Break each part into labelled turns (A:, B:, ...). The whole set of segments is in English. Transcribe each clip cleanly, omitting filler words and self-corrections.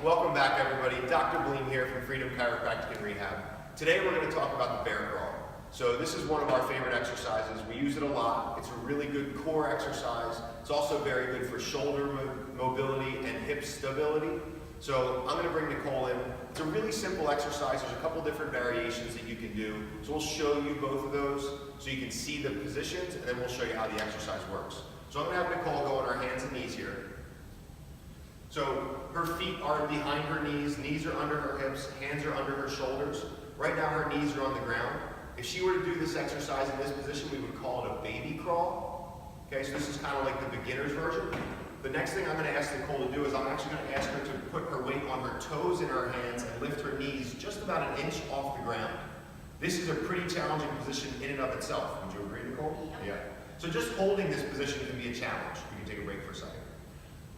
A: Welcome back, everybody. Dr. Bleem here from Freedom Chiropractic and Rehab. Today we're going to talk about the bear crawl. So this is one of our favorite exercises. We use it a lot. It's a really good core exercise. It's also very good for shoulder mobility and hip stability. So I'm going to bring Nicole in. It's a really simple exercise. There's a couple different variations that you can do. So we'll show you both of those so you can see the positions, and then we'll show you how the exercise works. So I'm going to have Nicole go on her hands and knees here. So her feet are behind her knees are under her hips, hands are under her shoulders. Right now her knees are on the ground. If she were to do this exercise in this position, we would call it a baby crawl. Okay, so this is kind of like the beginner's version. The next thing I'm going to ask Nicole to do is I'm actually going to ask her to put her weight on her toes in her hands and lift her knees just about an inch off the ground. This is a pretty challenging position in and of itself. Would you agree, Nicole? Yeah. So just holding this position can be a challenge. We can take a break for a second.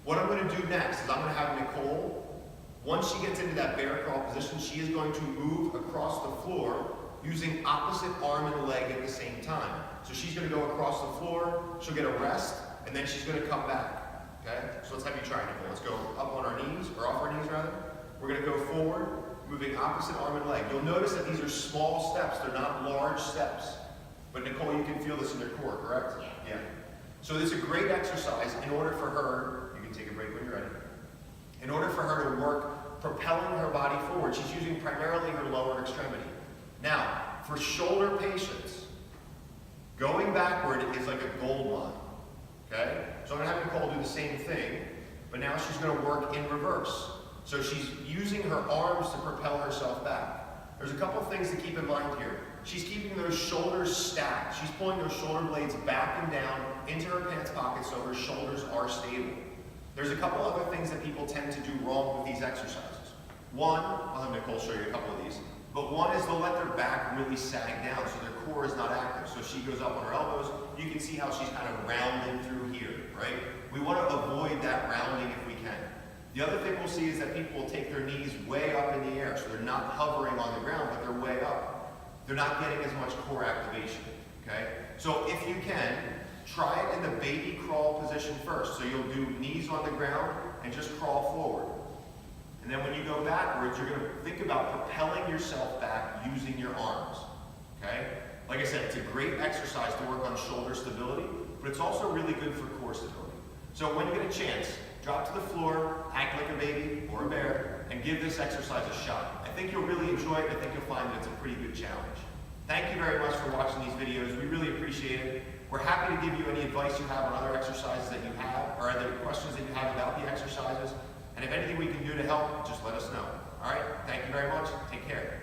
A: What I'm going to do next is I'm going to have Nicole, once she gets into that bear crawl position, she is going to move across the floor using opposite arm and leg at the same time. So she's going to go across the floor, she'll get a rest, and then she's going to come back. Okay? So let's have you try, Nicole. Let's go up on our knees, or off our knees rather. We're going to go forward, moving opposite arm and leg. You'll notice that these are small steps, they're not large steps. But Nicole, you can feel this in your core, correct? Yeah. So this is a great exercise in order for her, take a break when you're ready. In order for her to work propelling her body forward, she's using primarily her lower extremity. Now, for shoulder patients, going backward is like a gold mine. Okay? So I'm going to have Nicole do the same thing, but now she's going to work in reverse. So she's using her arms to propel herself back. There's a couple things to keep in mind here. She's keeping those shoulders stacked. She's pulling those shoulder blades back and down into her pants pocket so her shoulders are stable. There's a couple other things that people tend to do wrong with these exercises. One, I'll have Nicole show you a couple of these, but one is they'll let their back really sag down so their core is not active. So she goes up on her elbows, you can see how she's kind of rounding through here, right? We want to avoid that rounding if we can. The other thing we'll see is that people will take their knees way up in the air, so they're not hovering on the ground, but they're way up. They're not getting as much core activation, okay? So if you can, try it in the baby crawl position first. So you'll do knees on the ground and just crawl forward. And then when you go backwards, you're going to think about propelling yourself back using your arms. Okay? Like I said, it's a great exercise to work on shoulder stability, but it's also really good for core stability. So when you get a chance, drop to the floor, act like a baby or a bear, and give this exercise a shot. I think you'll really enjoy it. I think you'll find that it's a pretty good challenge. Thank you very much for watching these videos. We really appreciate it. We're happy to give you any advice you have on other exercises that you have, or other questions that you have about the exercises. And if anything we can do to help, just let us know. All right? Thank you very much. Take care.